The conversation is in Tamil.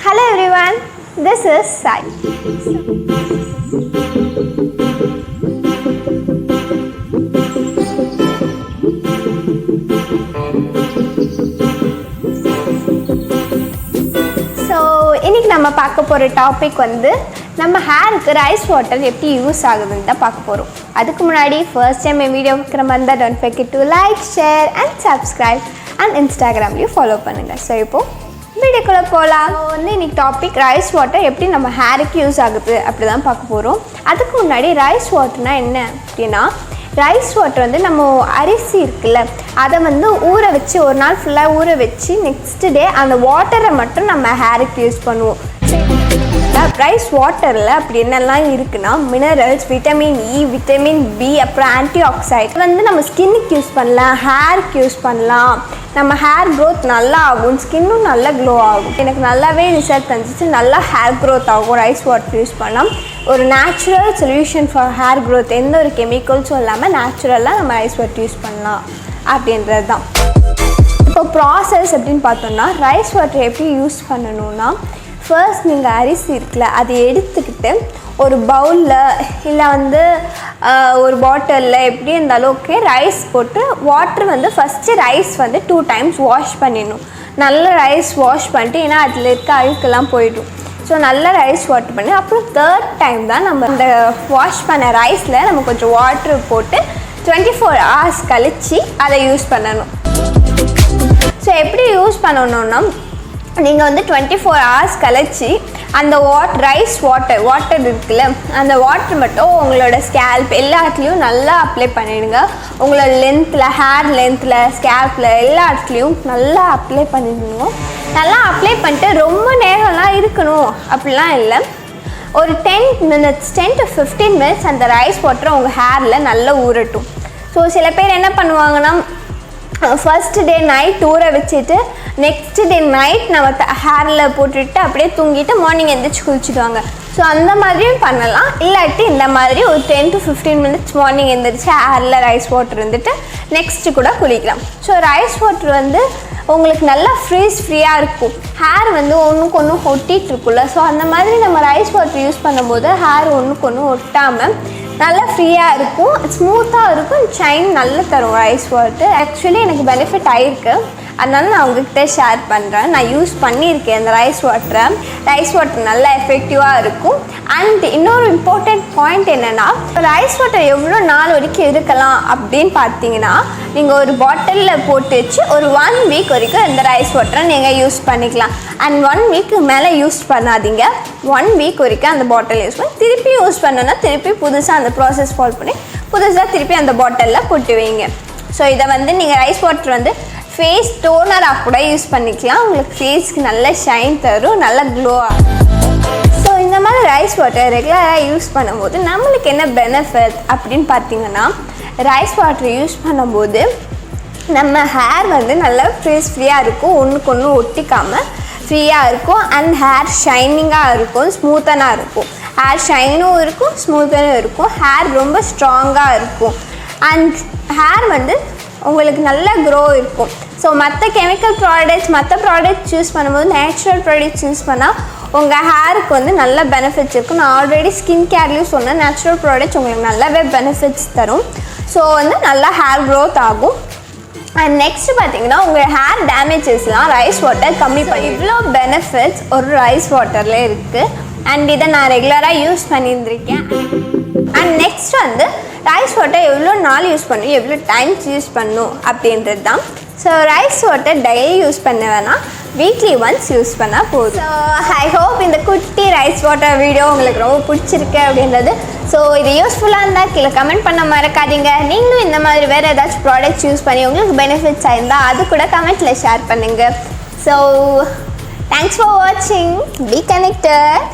Hello everyone, this is Sai. இன்னைக்கு நம்ம பார்க்க போகிற டாபிக் வந்து நம்ம ஹேருக்கு ரைஸ் வாட்டர் எப்படி யூஸ் ஆகுதுன்னு தான் பார்க்க போகிறோம். அதுக்கு முன்னாடி ஃபர்ஸ்ட் டைம் என் வீடியோ பார்க்குற மாதிரி தான் don't forget to like, share and subscribe and இன்ஸ்டாகிராம்லேயும் ஃபாலோ பண்ணுங்கள். ஸோ இப்போது வீடியோக்குள்ளே போகலாம். வந்து இன்னைக்கு டாபிக் ரைஸ் வாட்டர் எப்படி நம்ம ஹேருக்கு யூஸ் ஆகுது அப்படி தான் பார்க்க போகிறோம். அதுக்கு முன்னாடி ரைஸ் வாட்டர்னால் என்ன அப்படின்னா, ரைஸ் வாட்டர் வந்து நம்ம அரிசி இருக்குல்ல அதை வந்து ஊற வச்சு ஒரு நாள் ஃபுல்லாக ஊற வச்சு நெக்ஸ்ட் டே அந்த வாட்டரை மட்டும் நம்ம ஹேருக்கு யூஸ் பண்ணுவோம். ரைஸ் வாட்டரில் அப்படி என்னெல்லாம் இருக்குன்னா minerals, vitamin E, vitamin B, அப்புறம் ஆன்டி ஆக்சைட் வந்து நம்ம ஸ்கின்னுக்கு யூஸ் பண்ணலாம், ஹேருக்கு யூஸ் பண்ணலாம். நம்ம ஹேர் க்ரோத் நல்லா ஆகும், ஸ்கின்னும் நல்லா க்ளோ ஆகும். எனக்கு நல்லாவே ரிசல்ட் தெரிஞ்சிச்சு, நல்லா ஹேர் க்ரோத் ஆகும் ரைஸ் வாட்டர் யூஸ் பண்ணலாம். ஒரு natural solution for hair growth, எந்த ஒரு கெமிக்கல்ஸும் இல்லாமல் நேச்சுரலாக நம்ம ரைஸ் வாட்டர் யூஸ் பண்ணலாம் அப்படின்றது தான். இப்போ ப்ராசஸ் எப்படின்னு பார்த்தோம்னா, ரைஸ் வாட்டர் எப்படி யூஸ் பண்ணணும்னா, ஃபர்ஸ்ட் நீங்கள் அரிசி இருக்குல்ல அதை எடுத்துக்கிட்டு ஒரு பவுலில் இல்லை வந்து ஒரு பாட்டிலில் எப்படி இருந்தாலும் ஓகே ரைஸ் போட்டு வாட்டர் வந்து ஃபஸ்ட்டு ரைஸ் வந்து 2 times வாஷ் பண்ணிடணும். நல்ல ரைஸ் வாஷ் பண்ணிட்டு, ஏன்னா அதில் இருக்க அழுக்கெல்லாம் போயிடும். ஸோ நல்லா ரைஸ் வாட்டர் பண்ணி அப்புறம் 3rd time தான் நம்ம இந்த வாஷ் பண்ண ரைஸில் நம்ம கொஞ்சம் வாட்ரு போட்டு 24 hours கழித்து அதை யூஸ் பண்ணணும். ஸோ எப்படி யூஸ் பண்ணணுன்னா, நீங்கள் வந்து 24 hours கழிச்சு அந்த ரைஸ் வாட்டர் இருக்குல்ல அந்த வாட்டர் மட்டும் உங்களோட ஸ்கேல்ப் எல்லாத்துலேயும் நல்லா அப்ளை பண்ணிடுங்க. உங்களோட லென்த்தில், ஹேர் லென்த்தில், ஸ்கேல்பில் எல்லா இடத்துலையும் நல்லா அப்ளை பண்ணிடணும். நல்லா அப்ளை பண்ணிட்டு ரொம்ப நேரம்லாம் இருக்கணும் அப்படிலாம் இல்லை, ஒரு 10 to 15 minutes அந்த ரைஸ் வாட்டர் உங்கள் ஹேரில் நல்லா ஊறட்டும். ஸோ சில பேர் என்ன பண்ணுவாங்கன்னா, ஃபர்ஸ்ட் டே நைட் ஊற வச்சுட்டு நெக்ஸ்ட் டே நைட் நம்ம ஹேரில் போட்டுட்டு அப்படியே தூங்கிட்டு மார்னிங் எழுந்திரிச்சு குளிச்சுடுவாங்க. ஸோ அந்த மாதிரியும் பண்ணலாம். இல்லாட்டி இந்த மாதிரி ஒரு 10 to 15 minutes மார்னிங் எழுந்திரிச்சு ஹேரில் ரைஸ் வாட்டர் இருந்துட்டு நெக்ஸ்ட்டு கூட குளிக்கலாம். ஸோ ரைஸ் வாட்டர் வந்து உங்களுக்கு நல்லா ஃப்ரீயாக இருக்கும். ஹேர் வந்து ஒன்றுக்கு ஒன்று ஒட்டிகிட்டு இருக்குல்ல, ஸோ அந்த மாதிரி நம்ம ரைஸ் வாட்டர் யூஸ் பண்ணும்போது ஹேர் ஒன்றுக்கு ஒன்று ஒட்டாமல் நல்லா ஃப்ரீயாக இருக்கும், ஸ்மூத்தாக இருக்கும், ஷைன் நல்லா தரும் ரைஸ் வாட்டர். ஆக்சுவலி எனக்கு பெனிஃபிட் ஆகிருக்கு, அதனால நான் உங்கள்கிட்ட ஷேர் பண்ணுறேன். நான் யூஸ் பண்ணியிருக்கேன் அந்த ரைஸ் வாட்டர் நல்லா எஃபெக்டிவாக இருக்கும். அண்ட் இன்னொரு இம்பார்ட்டண்ட் பாயிண்ட் என்னென்னா, ரைஸ் வாட்டர் எவ்வளோ நாள் வரைக்கும் இருக்கலாம் அப்படின்னு பார்த்தீங்கன்னா, நீங்கள் ஒரு பாட்டிலில் போட்டு வச்சு ஒரு 1 week வரைக்கும் இந்த ரைஸ் வாட்டரை நீங்கள் யூஸ் பண்ணிக்கலாம். அண்ட் 1 week மேலே யூஸ் பண்ணாதீங்க, 1 week வரைக்கும் அந்த பாட்டில் யூஸ் பண்ணி திருப்பி யூஸ் பண்ணோன்னா திருப்பி புதுசாக அந்த ப்ராசஸ் ஃபாலோ பண்ணி புதுசாக திருப்பி அந்த பாட்டிலில் போட்டு வைங்க. ஸோ இதை வந்து நீங்கள் ரைஸ் வாட்டர் வந்து ஃபேஸ் டோனராக கூட யூஸ் பண்ணிக்கலாம். உங்களுக்கு ஃபேஸ்க்கு நல்ல ஷைன் தரும், நல்ல க்ளோ ஆகும். ஸோ இந்த மாதிரி ரைஸ் வாட்டர் ரெகுலராக யூஸ் பண்ணும்போது நம்மளுக்கு என்ன பெனிஃபிட் அப்படின்னு பார்த்தீங்கன்னா, ரைஸ் வாட்டர் யூஸ் பண்ணும்போது நம்ம ஹேர் வந்து நல்லா ஃப்ரீயாக இருக்கும், ஒன்றுக்கு ஒன்று ஒட்டிக்காமல் ஃப்ரீயாக இருக்கும். அண்ட் ஹேர் ஷைனிங்காக இருக்கும், ஸ்மூத்தனாக இருக்கும். ஹேர் ஷைனும் இருக்கும், ஸ்மூத்தனும் இருக்கும். ஹேர் ரொம்ப ஸ்ட்ராங்காக இருக்கும். அண்ட் ஹேர் வந்து உங்களுக்கு நல்லா க்ரோ இருக்கும். ஸோ மற்ற கெமிக்கல் ப்ராடக்ட்ஸ், மற்ற ப்ராடக்ட்ஸ் யூஸ் பண்ணும்போது நேச்சுரல் ப்ராடக்ட்ஸ் யூஸ் பண்ணால் உங்கள் ஹேருக்கு வந்து நல்ல பெனிஃபிட்ஸ் இருக்கும். நான் ஆல்ரெடி ஸ்கின் கேர்லேயும் சொன்னேன், நேச்சுரல் ப்ராடக்ட்ஸ் உங்களுக்கு நல்லாவே பெனிஃபிட்ஸ் தரும். ஸோ வந்து நல்லா ஹேர் க்ரோத் ஆகும். அண்ட் நெக்ஸ்ட் பார்த்தீங்கன்னா, உங்கள் ஹேர் டேமேஜஸ்லாம் ரைஸ் வாட்டர் கம்மி பண்ணி இவ்வளோ பெனிஃபிட்ஸ் ஒரு ரைஸ் வாட்டரில் இருக்குது. அண்ட் இதை நான் ரெகுலராக யூஸ் பண்ணியிருந்திருக்கேன். அண்ட் நெக்ஸ்ட் வந்து ரைஸ் வாட்டர் எவ்வளோ நாள் யூஸ் பண்ணணும், எவ்வளோ டைம்ஸ் யூஸ் பண்ணணும் அப்படின்றது தான். So rice water daily use பண்ண வேணாம், வீக்லி ஒன்ஸ் யூஸ் பண்ணால் போதும். ஸோ ஐ ஹோப் இந்த குட்டி ரைஸ் வாட்டர் வீடியோ உங்களுக்கு ரொம்ப பிடிச்சிருக்கு அப்படின்றது. ஸோ இது யூஸ்ஃபுல்லாக இருந்தால் கீழே கமெண்ட் பண்ண மறக்காதீங்க. நீங்களும் இந்த மாதிரி வேறு ஏதாச்சும் ப்ராடக்ட்ஸ் யூஸ் பண்ணி உங்களுக்கு பெனிஃபிட்ஸ் ஆயிருந்தால் அது கூட கமெண்ட்டில் ஷேர் பண்ணுங்கள். ஸோ தேங்க்ஸ் ஃபார் வாட்சிங். Be connected.